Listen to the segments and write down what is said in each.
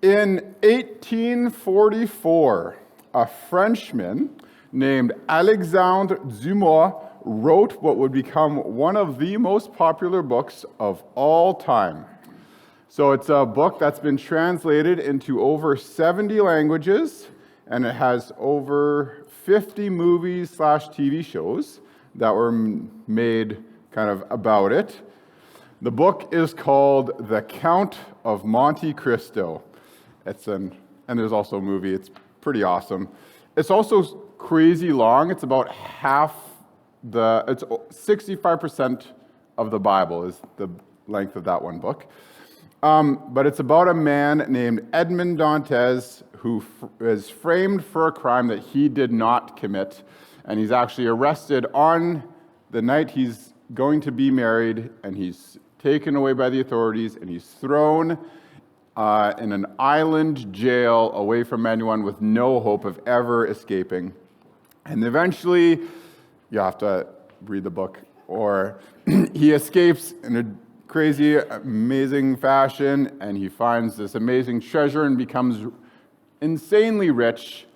In 1844, a Frenchman named Alexandre Dumas wrote what would become one of the most popular books of all time. So it's a book that's been translated into over 70 languages, and it has over 50 movies/TV shows that were made kind of about it. The book is called The Count of Monte Cristo. And there's also a movie. It's pretty awesome. It's also crazy long. It's about it's 65% of the Bible is the length of that one book. But it's about a man named Edmond Dantes who is framed for a crime that he did not commit. And he's actually arrested on the night he's going to be married, and he's taken away by the authorities, and he's thrown in an island jail away from anyone with no hope of ever escaping. And eventually, you have to read the book, or he escapes in a crazy, amazing fashion, and he finds this amazing treasure and becomes insanely rich.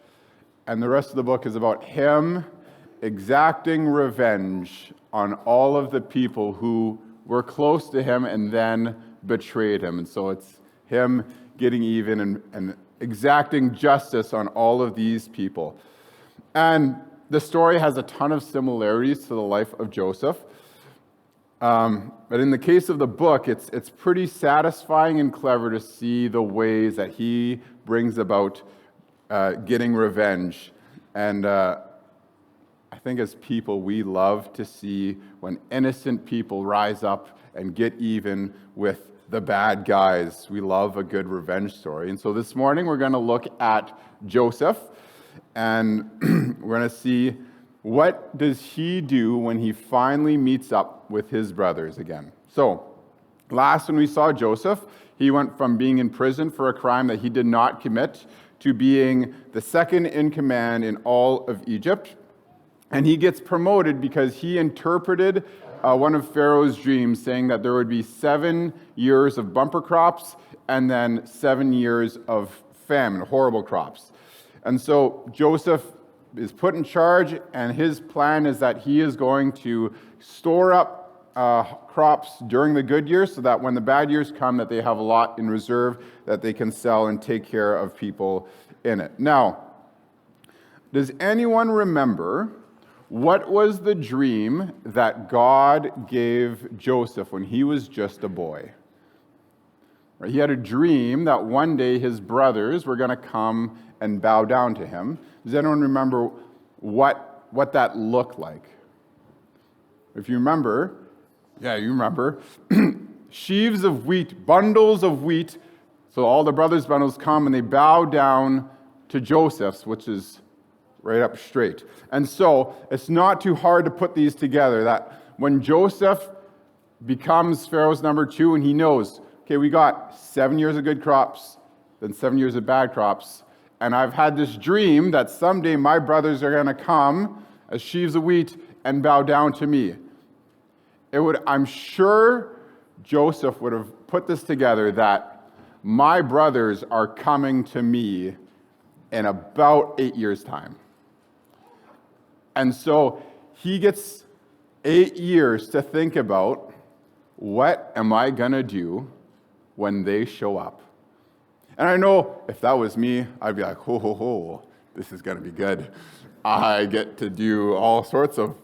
And the rest of the book is about him exacting revenge on all of the people who were close to him and then betrayed him. And so it's him getting even and exacting justice on all of these people. And the story has a ton of similarities to the life of Joseph. But in the case of the book, it's pretty satisfying and clever to see the ways that he brings about getting revenge. And I think as people, we love to see when innocent people rise up and get even with the bad guys. We love a good revenge story. And so this morning we're going to look at Joseph, and we're going to see what does he do when he finally meets up with his brothers again. So last when we saw Joseph, he went from being in prison for a crime that he did not commit to being the second in command in all of Egypt. And he gets promoted because he interpreted one of Pharaoh's dreams, saying that there would be 7 years of bumper crops and then 7 years of famine, horrible crops. And so Joseph is put in charge, and his plan is that he is going to store up crops during the good years so that when the bad years come, that they have a lot in reserve that they can sell and take care of people in it. Now, does anyone remember what was the dream that God gave Joseph when he was just a boy? He had a dream that one day his brothers were going to come and bow down to him. Does anyone remember what that looked like? If you remember, yeah, you remember. Sheaves of wheat, bundles of wheat. So all the brothers' bundles come and they bow down to Joseph's, which is right up straight. And so it's not too hard to put these together, that when Joseph becomes Pharaoh's number 2 and he knows, okay, we got 7 years of good crops, then 7 years of bad crops, and I've had this dream that someday my brothers are going to come as sheaves of wheat and bow down to me. I'm sure Joseph would have put this together, that my brothers are coming to me in about 8 years' time. And so he gets 8 years to think about, what am I going to do when they show up? And I know if that was me, I'd be like, ho, ho, ho, this is going to be good. I get to do all sorts of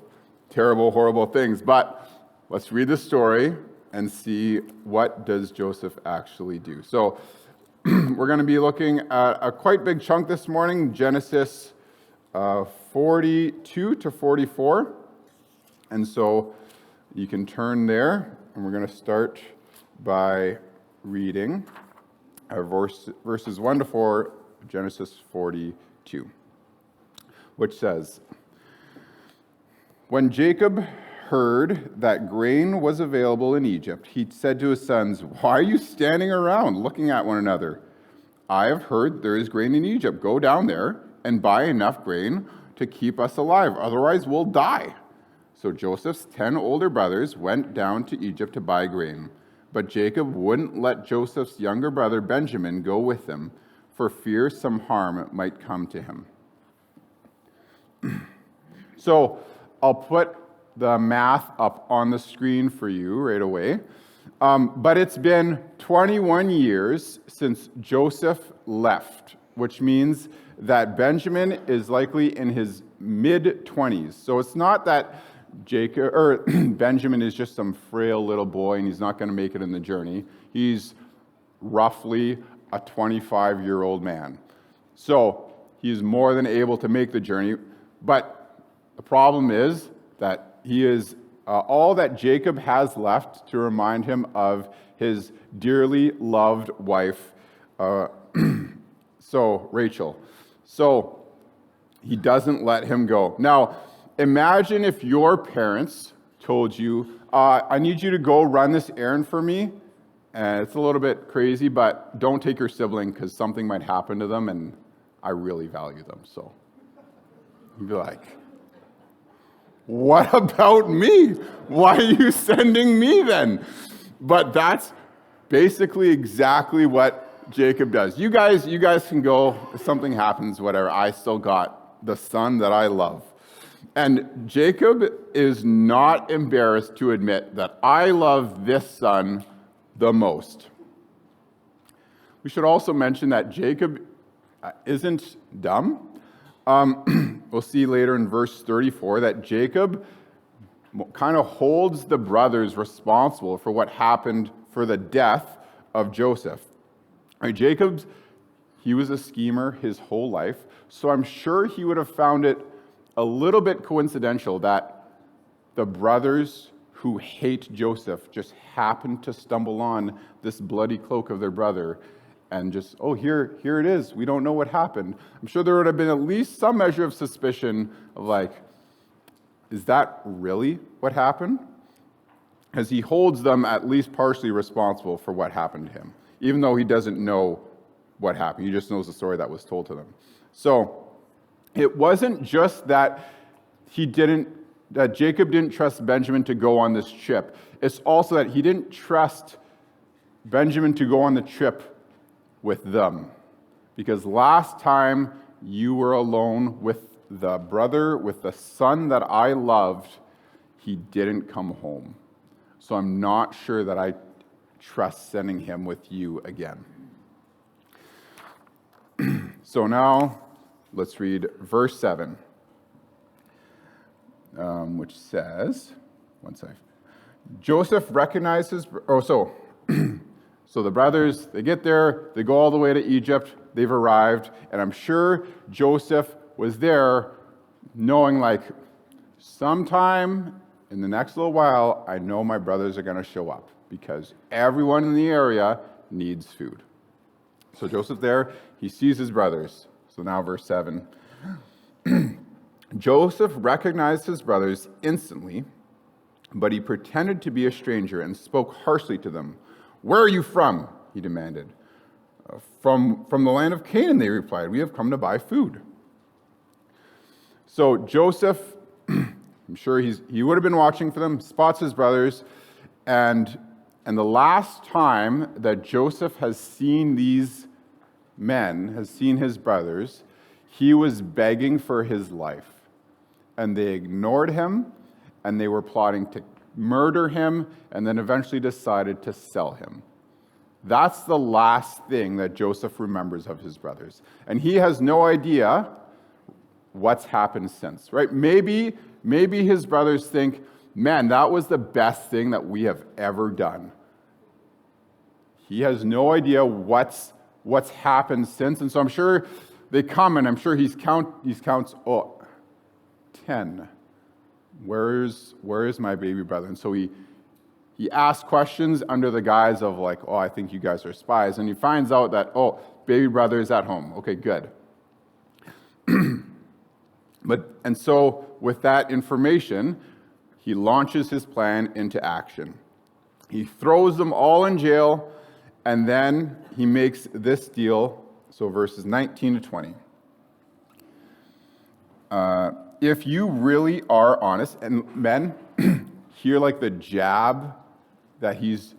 terrible, horrible things. But let's read the story and see what does Joseph actually do. So we're going to be looking at a quite big chunk this morning, Genesis 42 to 44. And so you can turn there, and we're going to start by reading verses 1 to 4, Genesis 42, which says, When Jacob heard that grain was available in Egypt, he said to his sons, Why are you standing around looking at one another? I have heard there is grain in Egypt. Go down there and buy enough grain to keep us alive. Otherwise, we'll die. So Joseph's 10 older brothers went down to Egypt to buy grain. But Jacob wouldn't let Joseph's younger brother Benjamin go with him, for fear some harm might come to him. So I'll put the math up on the screen for you right away. But it's been 21 years since Joseph left, which means that Benjamin is likely in his mid-20s. So it's not that Benjamin is just some frail little boy and he's not going to make it in the journey. He's roughly a 25-year-old man. So he's more than able to make the journey. But the problem is that he is all that Jacob has left to remind him of his dearly loved wife, Rachel. So he doesn't let him go. Now, imagine if your parents told you, I need you to go run this errand for me. And it's a little bit crazy, but don't take your sibling because something might happen to them and I really value them. So you'd be like, what about me? Why are you sending me then? But that's basically exactly what Jacob does. You guys can go, if something happens, whatever, I still got the son that I love. And Jacob is not embarrassed to admit that I love this son the most. We should also mention that Jacob isn't dumb. We'll see later in verse 34 that Jacob kind of holds the brothers responsible for what happened for the death of Joseph. Right, he was a schemer his whole life, so I'm sure he would have found it a little bit coincidental that the brothers who hate Joseph just happened to stumble on this bloody cloak of their brother and just, oh, here it is. We don't know what happened. I'm sure there would have been at least some measure of suspicion of like, is that really what happened? As he holds them at least partially responsible for what happened to him, even though he doesn't know what happened. He just knows the story that was told to them. So it wasn't just that that Jacob didn't trust Benjamin to go on this trip. It's also that he didn't trust Benjamin to go on the trip with them. Because last time you were alone with the son that I loved, he didn't come home. So I'm not sure that I trust sending him with you again. So now, let's read verse 7, which says, Joseph recognizes, so the brothers, they get there, they go all the way to Egypt, they've arrived, and I'm sure Joseph was there knowing like, sometime in the next little while, I know my brothers are going to show up because everyone in the area needs food. So Joseph's there, he sees his brothers. So now verse 7. Joseph recognized his brothers instantly, but he pretended to be a stranger and spoke harshly to them. Where are you from? He demanded. From the land of Canaan, they replied. We have come to buy food. So Joseph, I'm sure he would have been watching for them, spots his brothers, and the last time that Joseph has seen these men, has seen his brothers, he was begging for his life. And they ignored him, and they were plotting to murder him, and then eventually decided to sell him. That's the last thing that Joseph remembers of his brothers. And he has no idea what's happened since, right? Maybe his brothers think, man, that was the best thing that we have ever done. He has no idea what's happened since. And so I'm sure they come, and I'm sure he counts, 10. Where is my baby brother? And so he asks questions under the guise of like, I think you guys are spies. And he finds out that, baby brother is at home. Okay, good. And so with that information, he launches his plan into action. He throws them all in jail, and then he makes this deal. So verses 19 to 20. If you really are honest, and men, hear like the jab that he's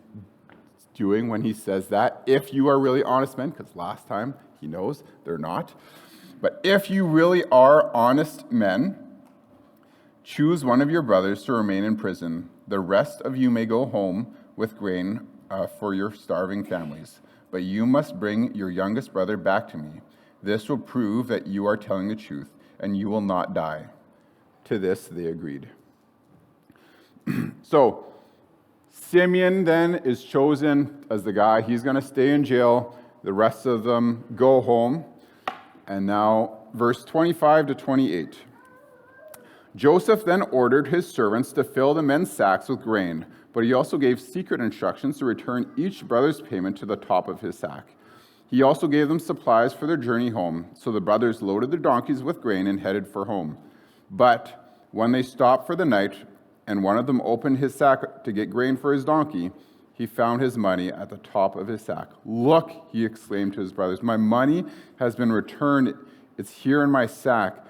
doing when he says that, if you are really honest men, because last time he knows they're not. But if you really are honest men, choose one of your brothers to remain in prison. The rest of you may go home with grain for your starving families. But you must bring your youngest brother back to me. This will prove that you are telling the truth, and you will not die. To this they agreed. So, Simeon then is chosen as the guy. He's going to stay in jail. The rest of them go home. And now, verse 25 to 28. Joseph then ordered his servants to fill the men's sacks with grain, but he also gave secret instructions to return each brother's payment to the top of his sack. He also gave them supplies for their journey home, so the brothers loaded their donkeys with grain and headed for home. But when they stopped for the night, and one of them opened his sack to get grain for his donkey, he found his money at the top of his sack. "Look," he exclaimed to his brothers, "my money has been returned. It's here in my sack."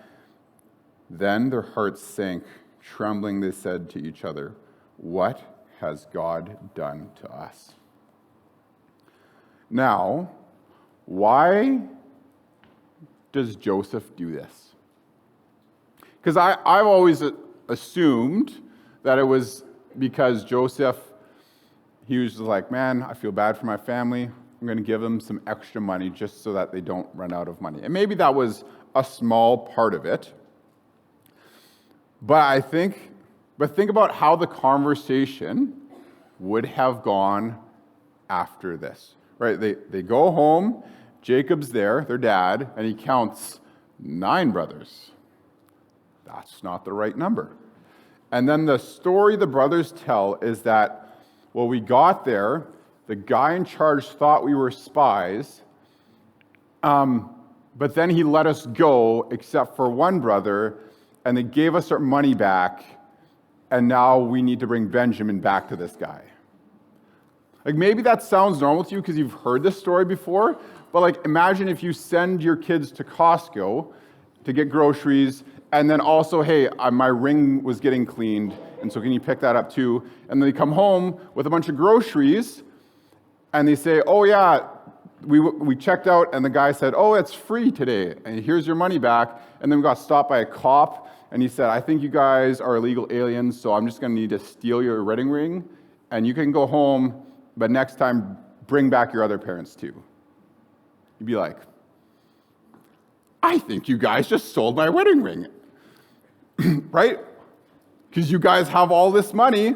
Then their hearts sank. Trembling, they said to each other, "What has God done to us?" Now, why does Joseph do this? Because I've always assumed that it was because Joseph, he was just like, man, I feel bad for my family. I'm going to give them some extra money just so that they don't run out of money. And maybe that was a small part of it. But think about how the conversation would have gone after this, right? They go home, Jacob's there, their dad, and he counts 9 brothers. That's not the right number. And then the story the brothers tell is that, well, we got there, the guy in charge thought we were spies, but then he let us go, except for one brother, and they gave us our money back, and now we need to bring Benjamin back to this guy. Like, maybe that sounds normal to you because you've heard this story before, but like, imagine if you send your kids to Costco to get groceries, and then also, hey, my ring was getting cleaned, and so can you pick that up too? And then they come home with a bunch of groceries, and they say, oh yeah, we checked out, and the guy said, oh, it's free today, and here's your money back. And then we got stopped by a cop, and he said, I think you guys are illegal aliens, so I'm just going to need to steal your wedding ring, and you can go home, but next time, bring back your other parents too. You'd be like, I think you guys just sold my wedding ring. Right? Because you guys have all this money,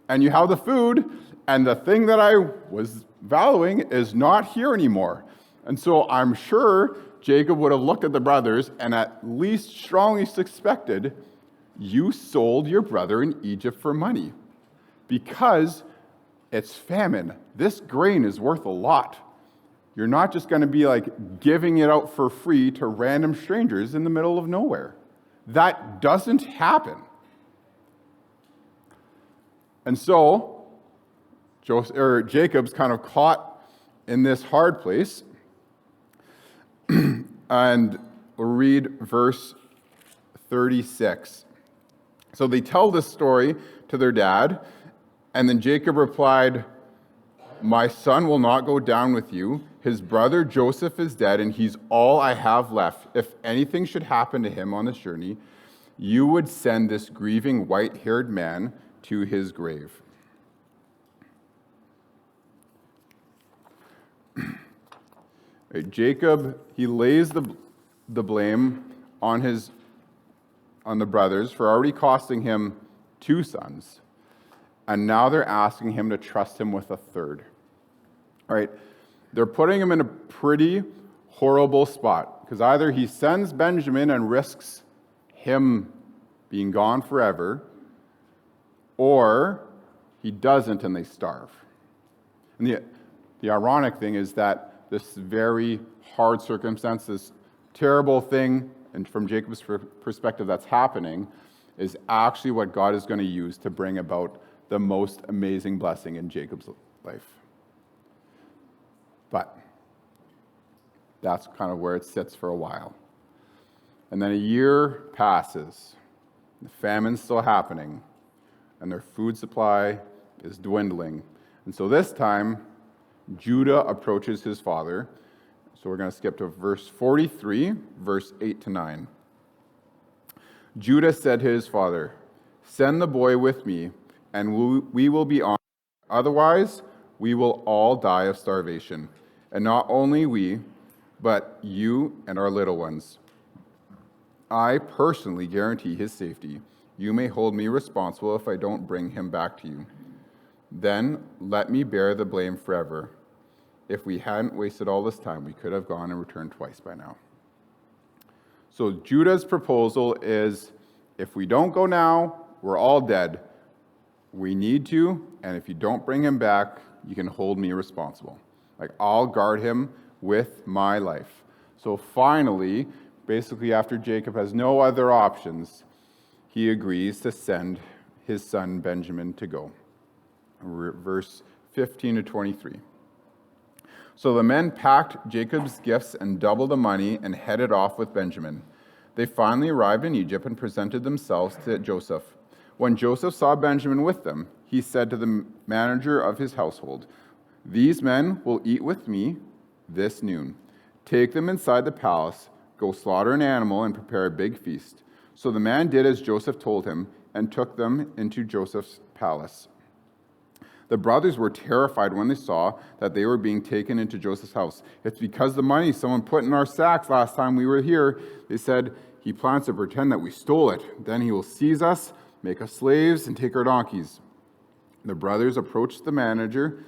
and you have the food, and the thing that I was valuing is not here anymore. And so I'm sure Jacob would have looked at the brothers and at least strongly suspected, you sold your brother in Egypt for money because it's famine. This grain is worth a lot. You're not just going to be like giving it out for free to random strangers in the middle of nowhere. That doesn't happen. And so, Jacob's kind of caught in this hard place. And we'll read verse 36. So they tell this story to their dad, and then Jacob replied, my son will not go down with you. His brother Joseph is dead, and he's all I have left. If anything should happen to him on this journey, you would send this grieving white-haired man to his grave. Jacob, he lays the blame on the brothers for already costing him 2 sons. And now they're asking him to trust him with a third. All right? They're putting him in a pretty horrible spot, because either he sends Benjamin and risks him being gone forever, or he doesn't and they starve. And the ironic thing is that this very hard circumstance, this terrible thing, and from Jacob's perspective that's happening, is actually what God is going to use to bring about the most amazing blessing in Jacob's life. But that's kind of where it sits for a while. And then a year passes. The famine's still happening, and their food supply is dwindling. And so this time, Judah approaches his father. So we're going to skip to verse 43, verse 8 to 9. Judah said to his father, "Send the boy with me, and we will be honored. Otherwise, we will all die of starvation. And not only we, but you and our little ones. I personally guarantee his safety. You may hold me responsible if I don't bring him back to you. Then let me bear the blame forever. If we hadn't wasted all this time, we could have gone and returned twice by now." So Judah's proposal is, if we don't go now, we're all dead. We need to, and if you don't bring him back, you can hold me responsible. Like, I'll guard him with my life. So finally, basically after Jacob has no other options, he agrees to send his son Benjamin to go. Verse 15 to 23. So the men packed Jacob's gifts and doubled the money and headed off with Benjamin. They finally arrived in Egypt and presented themselves to Joseph. When Joseph saw Benjamin with them, he said to the manager of his household, "These men will eat with me this noon. Take them inside the palace, go slaughter an animal, and prepare a big feast." So the man did as Joseph told him and took them into Joseph's palace. The brothers were terrified when they saw that they were being taken into Joseph's house. "It's because the money someone put in our sacks last time we were here," they said. "He plans to pretend that we stole it. Then he will seize us, make us slaves, and take our donkeys." The brothers approached the manager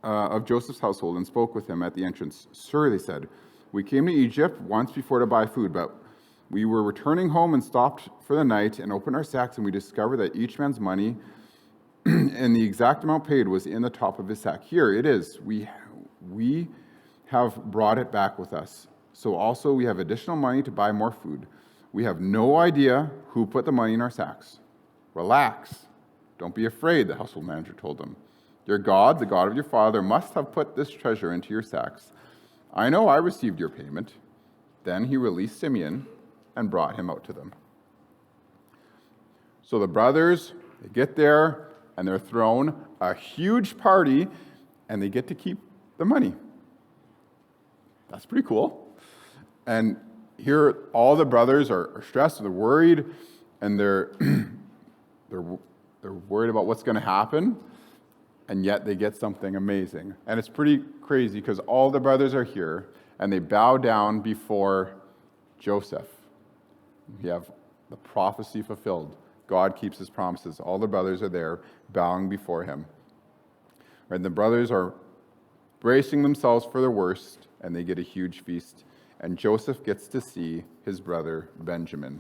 of Joseph's household and spoke with him at the entrance. "Sir," they said, "we came to Egypt once before to buy food, but we were returning home and stopped for the night and opened our sacks, and we discovered that each man's money and the exact amount paid was in the top of his sack. Here it is. We have brought it back with us. So also we have additional money to buy more food. We have no idea who put the money in our sacks." "Relax. Don't be afraid," the household manager told them. "Your God, the God of your father, must have put this treasure into your sacks. I know I received your payment." Then he released Simeon and brought him out to them. So the brothers, they get there, and they're thrown a huge party, and they get to keep the money. That's pretty cool. And here, all the brothers are stressed, they're worried, and they're worried about what's going to happen, and yet they get something amazing. And it's pretty crazy because all the brothers are here, and they bow down before Joseph. We have the prophecy fulfilled. God keeps his promises. All the brothers are there, bowing before him. And the brothers are bracing themselves for the worst, and they get a huge feast. And Joseph gets to see his brother Benjamin.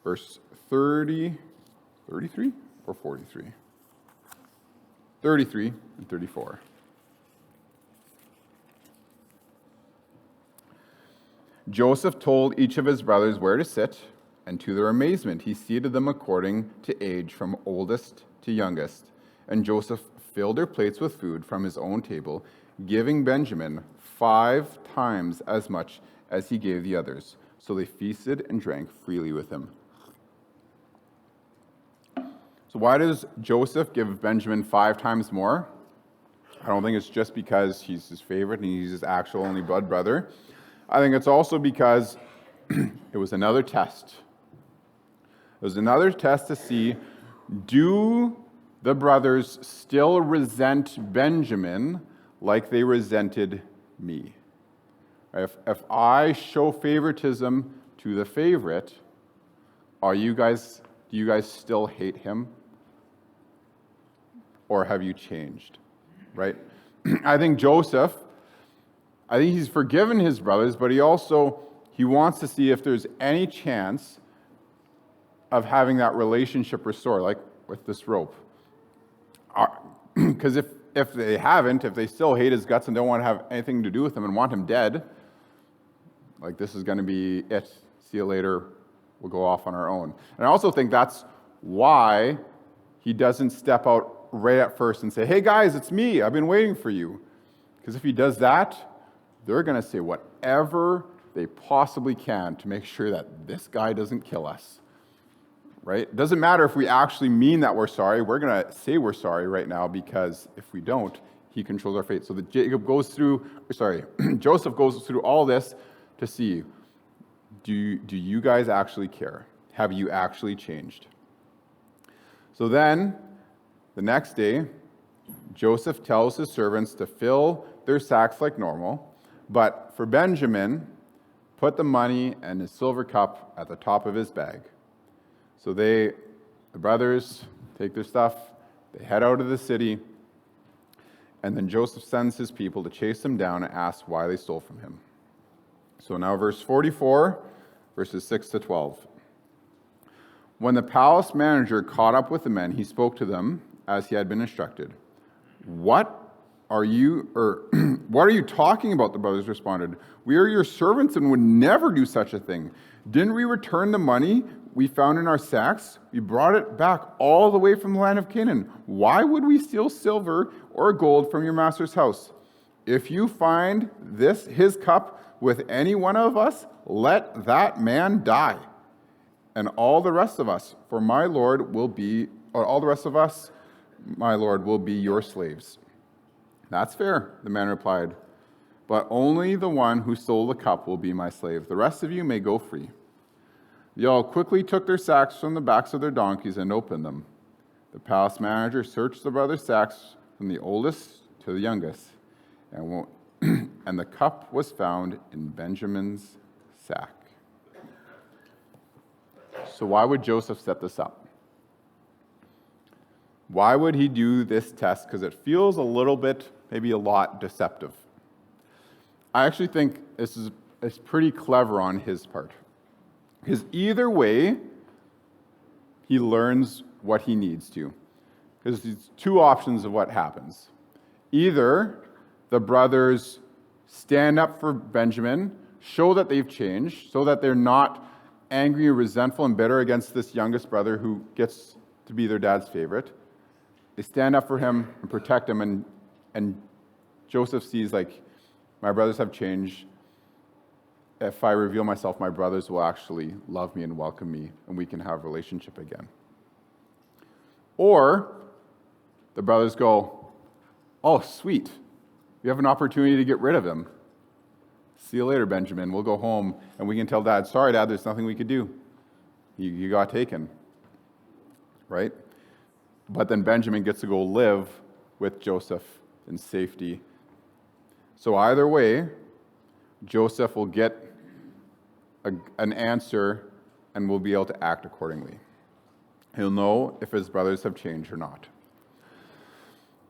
Verse 33 or 43? 33 and 34. Joseph told each of his brothers where to sit, and to their amazement, he seated them according to age from oldest to youngest. And Joseph filled their plates with food from his own table, giving Benjamin 5 times as much as he gave the others. So they feasted and drank freely with him. So why does Joseph give Benjamin 5 times more? I don't think it's just because he's his favorite and he's his actual only blood brother. I think it's also because it was another test. It was another test to see, do the brothers still resent Benjamin like they resented me? If I show favoritism to the favorite, do you guys still hate him? Or have you changed? Right? I think Joseph, he's forgiven his brothers, but he wants to see if there's any chance of having that relationship restored, like with this rope. Because if they haven't, if they still hate his guts and don't want to have anything to do with him and want him dead, like this is going to be it. See you later. We'll go off on our own. And I also think that's why he doesn't step out right at first and say, "Hey guys, it's me. I've been waiting for you." Because if he does that, they're going to say whatever they possibly can to make sure that this guy doesn't kill us. right? It doesn't matter if we actually mean that we're sorry. We're going to say we're sorry right now, because if we don't, he controls our fate. So that Joseph goes through all this to see, do you guys actually care? Have you actually changed? So then, the next day, Joseph tells his servants to fill their sacks like normal, but for Benjamin, put the money and his silver cup at the top of his bag. So the brothers take their stuff, they head out of the city, and then Joseph sends his people to chase them down and ask why they stole from him. So now verse 44, verses 6 to 12. When the palace manager caught up with the men, he spoke to them as he had been instructed. What are you talking about? The brothers responded. We are your servants and would never do such a thing. Didn't we return the money we found in our sacks? We brought it back all the way from the land of Canaan. Why would we steal silver or gold from your master's house? If you find his cup with any one of us, let that man die. And all the rest of us, my Lord, will be your slaves. That's fair, the man replied. But only the one who stole the cup will be my slave. The rest of you may go free. They all quickly took their sacks from the backs of their donkeys and opened them. The palace manager searched the brothers' sacks from the oldest to the youngest, and the cup was found in Benjamin's sack. So why would Joseph set this up? Why would he do this test? Because it feels a little bit, maybe a lot, deceptive. I actually think it's pretty clever on his part. Because either way, he learns what he needs to. Because there's two options of what happens. Either the brothers stand up for Benjamin, show that they've changed, so that they're not angry, resentful, and bitter against this youngest brother who gets to be their dad's favorite. They stand up for him and protect him, and Joseph sees, like, my brothers have changed. If I reveal myself, my brothers will actually love me and welcome me, and we can have a relationship again. Or the brothers go, oh, sweet, we have an opportunity to get rid of him. See you later, Benjamin. We'll go home, and we can tell Dad, sorry, Dad, there's nothing we could do. You got taken, right? But then Benjamin gets to go live with Joseph in safety. So either way, Joseph will get an answer and will be able to act accordingly. He'll know if his brothers have changed or not.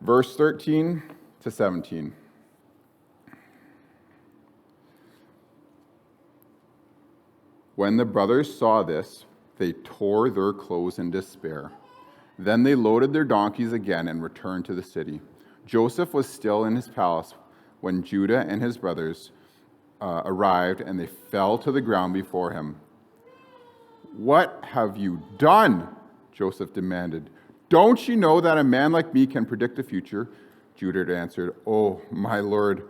Verse 13 to 17. When the brothers saw this, they tore their clothes in despair. Then they loaded their donkeys again and returned to the city. Joseph was still in his palace when Judah and his brothers arrived, and they fell to the ground before him. What have you done? Joseph demanded. Don't you know that a man like me can predict the future? Judah answered, Oh, my Lord,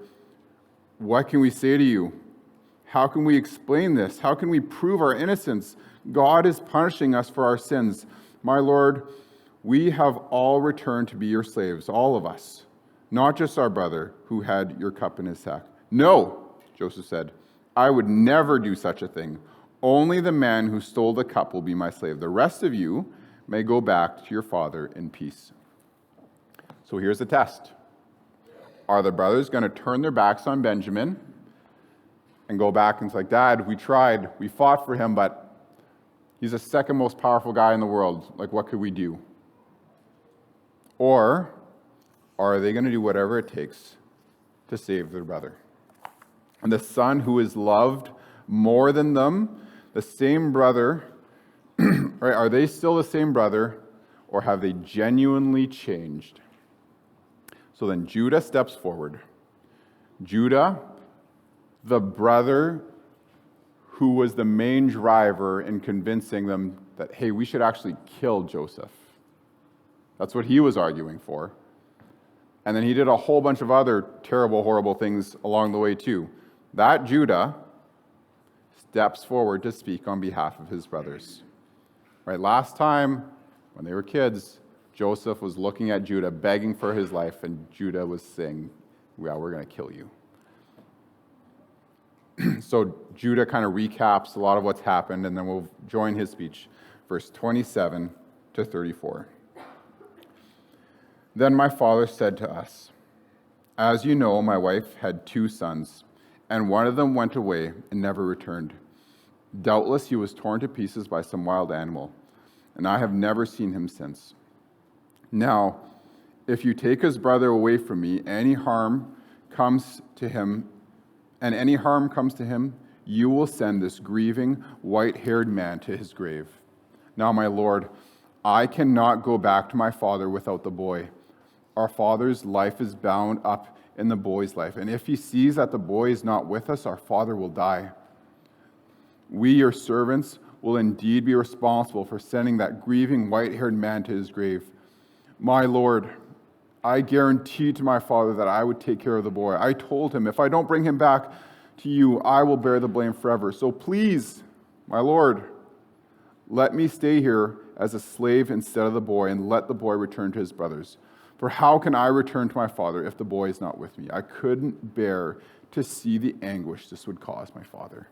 what can we say to you? How can we explain this? How can we prove our innocence? God is punishing us for our sins. My Lord, we have all returned to be your slaves, all of us, not just our brother who had your cup in his sack. No, Joseph said, I would never do such a thing. Only the man who stole the cup will be my slave. The rest of you may go back to your father in peace. So here's the test. Are the brothers going to turn their backs on Benjamin and go back and say, like, Dad, we tried, we fought for him, but he's the second most powerful guy in the world. Like, what could we do? Or are they going to do whatever it takes to save their brother? And the son who is loved more than them, the same brother, right? Are they still the same brother, or have they genuinely changed? So then Judah steps forward. Judah, the brother who was the main driver in convincing them that, hey, we should actually kill Joseph. That's what he was arguing for. And then he did a whole bunch of other terrible, horrible things along the way too. That Judah steps forward to speak on behalf of his brothers. Right? Last time, when they were kids, Joseph was looking at Judah, begging for his life, and Judah was saying, "Yeah, we're going to kill you." So Judah kind of recaps a lot of what's happened, and then we'll join his speech, verse 27 to 34. Then my father said to us, "As you know, my wife had 2 sons, and one of them went away and never returned. Doubtless he was torn to pieces by some wild animal, and I have never seen him since. Now, if you take his brother away from me, any harm comes to him, you will send this grieving, white-haired man to his grave. Now, my Lord, I cannot go back to my father without the boy. Our father's life is bound up in the boy's life, and if he sees that the boy is not with us, our father will die. We, your servants, will indeed be responsible for sending that grieving, white-haired man to his grave. My Lord, I guarantee to my father that I would take care of the boy. I told him, if I don't bring him back to you, I will bear the blame forever. So please, my Lord, let me stay here as a slave instead of the boy, and let the boy return to his brothers. For how can I return to my father if the boy is not with me? I couldn't bear to see the anguish this would cause my father."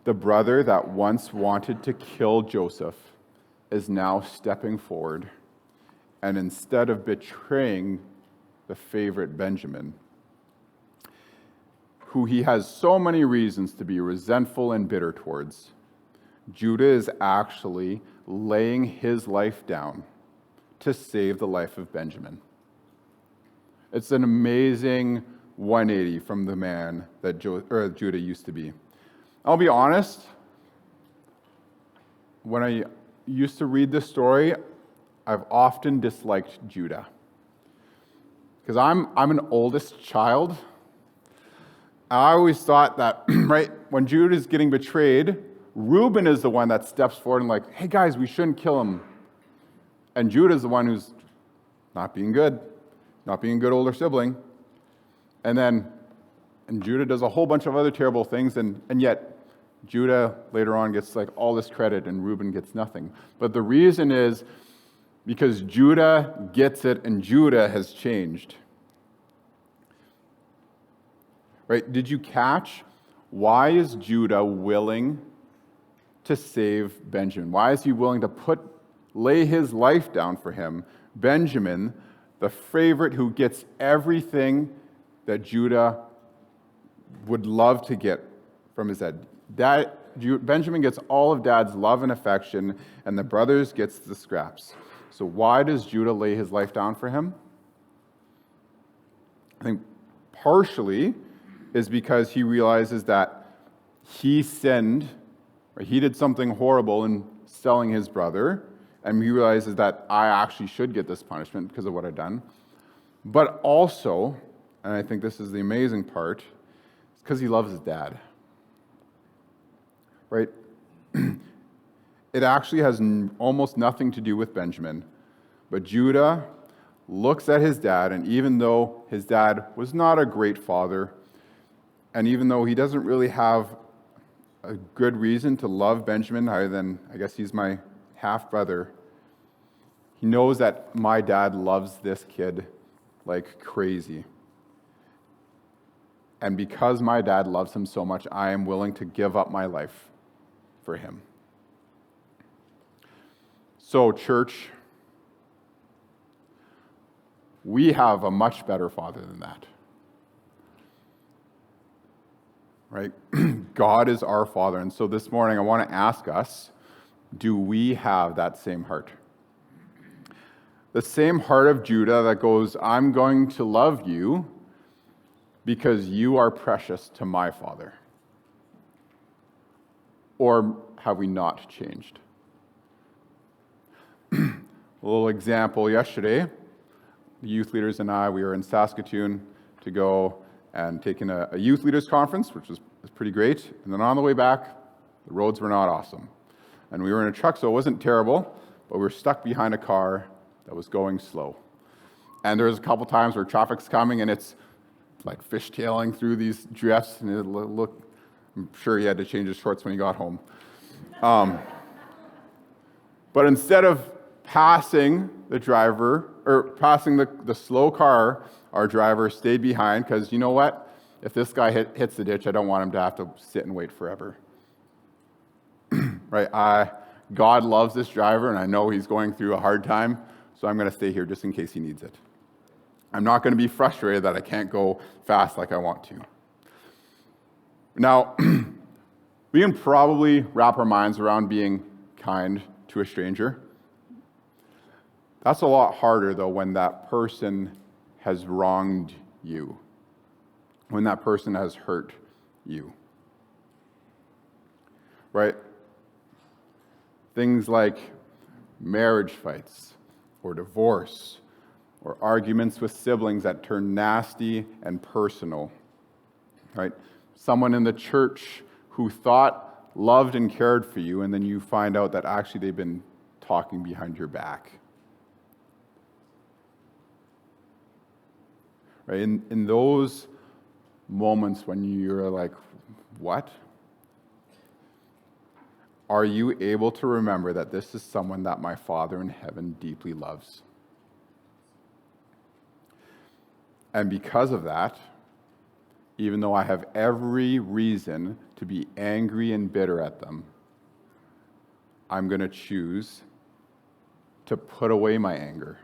The brother that once wanted to kill Joseph is now stepping forward, and instead of betraying the favorite Benjamin, who he has so many reasons to be resentful and bitter towards, Judah is actually laying his life down to save the life of Benjamin. It's an amazing 180 from the man that Judah used to be. I'll be honest, when I used to read this story, I've often disliked Judah. Because I'm an oldest child. I always thought that, right, when Judah is getting betrayed, Reuben is the one that steps forward and like, "Hey guys, we shouldn't kill him." And Judah is the one who's not being good, not being a good older sibling. And Judah does a whole bunch of other terrible things, and yet Judah later on gets like all this credit and Reuben gets nothing. But the reason is because Judah gets it and Judah has changed. Right? Did you catch why is Judah willing to save Benjamin? Why is he willing to lay his life down for him? Benjamin, the favorite who gets everything that Judah would love to get from his dad. Benjamin gets all of Dad's love and affection, and the brothers gets the scraps. So why does Judah lay his life down for him? I think partially is because he realizes that he sinned, or he did something horrible in selling his brother, and he realizes that I actually should get this punishment because of what I've done. But also, and I think this is the amazing part, it's because he loves his dad. Right? It actually has almost nothing to do with Benjamin. But Judah looks at his dad, and even though his dad was not a great father, and even though he doesn't really have a good reason to love Benjamin, other than, I guess he's my half-brother, he knows that my dad loves this kid like crazy. And because my dad loves him so much, I am willing to give up my life for him. So, church, we have a much better father than that. Right? God is our Father. And so this morning I want to ask us, do we have that same heart? The same heart of Judah that goes, I'm going to love you because you are precious to my Father. Or have we not changed? A little example yesterday, the youth leaders and I, we were in Saskatoon to go and take in a youth leaders conference, which was pretty great. And then on the way back, the roads were not awesome. And we were in a truck, so it wasn't terrible, but we were stuck behind a car that was going slow. And there was a couple times where traffic's coming and it's like fishtailing through these drifts, and I'm sure he had to change his shorts when he got home. But instead of passing the driver, or passing the slow car, our driver stayed behind because you know what? If this guy hits the ditch, I don't want him to have to sit and wait forever. Right? God loves this driver, and I know he's going through a hard time, so I'm going to stay here just in case he needs it. I'm not going to be frustrated that I can't go fast like I want to. Now, we can probably wrap our minds around being kind to a stranger. That's a lot harder, though, when that person has wronged you, when that person has hurt you. Right? Things like marriage fights or divorce or arguments with siblings that turn nasty and personal. Right? Someone in the church who thought, loved, and cared for you, and then you find out that actually they've been talking behind your back. Right? In those moments when you're like, what? Are you able to remember that this is someone that my Father in heaven deeply loves? And because of that, even though I have every reason to be angry and bitter at them, I'm going to choose to put away my anger.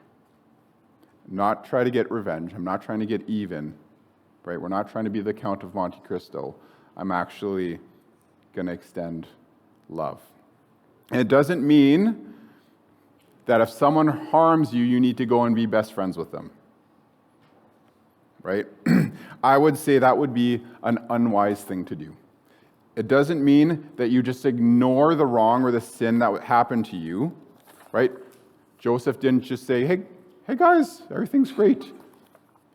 Not try to get revenge. I'm not trying to get even. Right? We're not trying to be the Count of Monte Cristo. I'm actually going to extend love. And it doesn't mean that if someone harms you, you need to go and be best friends with them. Right? I would say that would be an unwise thing to do. It doesn't mean that you just ignore the wrong or the sin that happened to you. Right? Joseph didn't just say, hey guys, everything's great.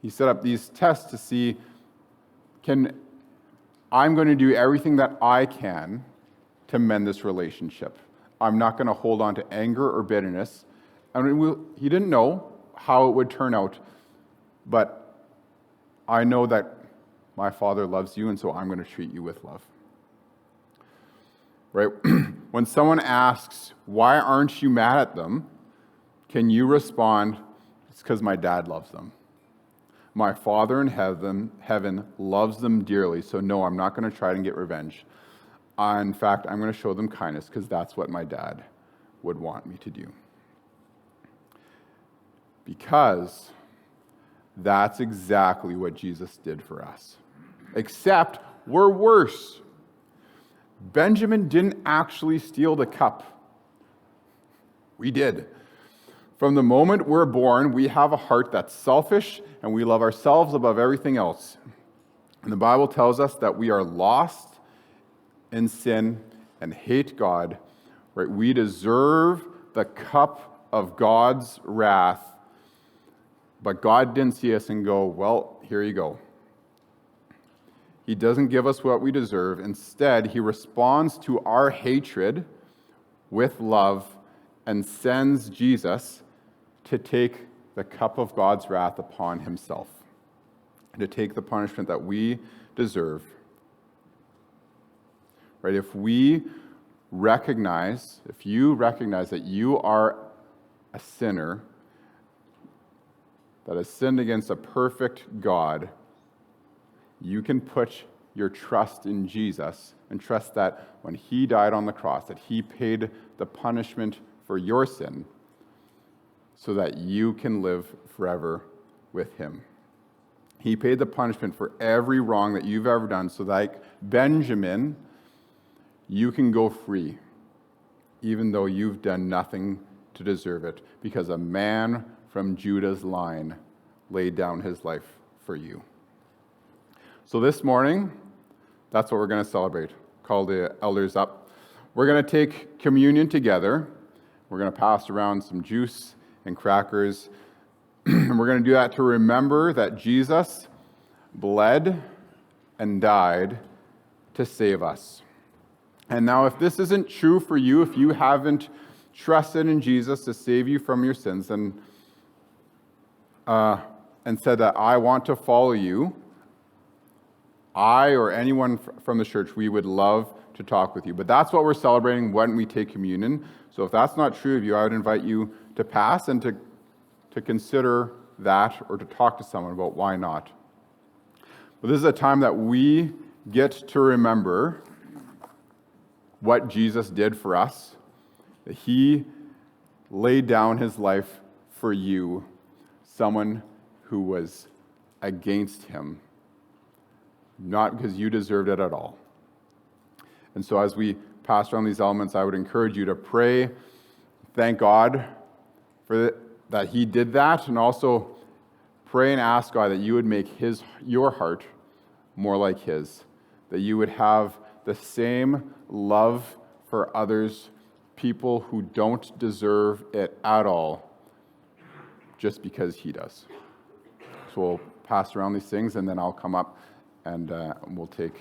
He set up these tests to see, I'm going to do everything that I can to mend this relationship. I'm not going to hold on to anger or bitterness. He didn't know how it would turn out, but I know that my Father loves you, and so I'm going to treat you with love. Right? When someone asks, why aren't you mad at them? Can you respond, it's because my dad loves them. My Father in heaven loves them dearly, so no, I'm not going to try to get revenge. In fact, I'm going to show them kindness because that's what my dad would want me to do. Because that's exactly what Jesus did for us. Except we're worse. Benjamin didn't actually steal the cup. We did. From the moment we're born, we have a heart that's selfish and we love ourselves above everything else. And the Bible tells us that we are lost in sin and hate God. Right? We deserve the cup of God's wrath, but God didn't see us and go, well, here you go. He doesn't give us what we deserve. Instead, he responds to our hatred with love and sends Jesus to take the cup of God's wrath upon himself, to take the punishment that we deserve. Right? If you recognize that you are a sinner that has sinned against a perfect God, you can put your trust in Jesus and trust that when he died on the cross, that he paid the punishment for your sin so that you can live forever with him. He paid the punishment for every wrong that you've ever done so that, like Benjamin, you can go free, even though you've done nothing to deserve it, because a man from Judah's line laid down his life for you. So this morning, that's what we're going to celebrate. Call the elders up. We're going to take communion together. We're going to pass around some juice and crackers. And we're going to do that to remember that Jesus bled and died to save us. And now, if this isn't true for you, if you haven't trusted in Jesus to save you from your sins and said that I want to follow you, I or anyone from the church, we would love to talk with you. But that's what we're celebrating when we take communion. So if that's not true of you, I would invite you to pass and to consider that or to talk to someone about why not. But this is a time that we get to remember what Jesus did for us, that he laid down his life for you, someone who was against him, not because you deserved it at all. And so as we pass around these elements, I would encourage you to pray, thank God for that he did that, and also pray and ask God that you would make your heart more like his, that you would have the same love for others, people who don't deserve it at all, just because he does. So we'll pass around these things, and then I'll come up and we'll take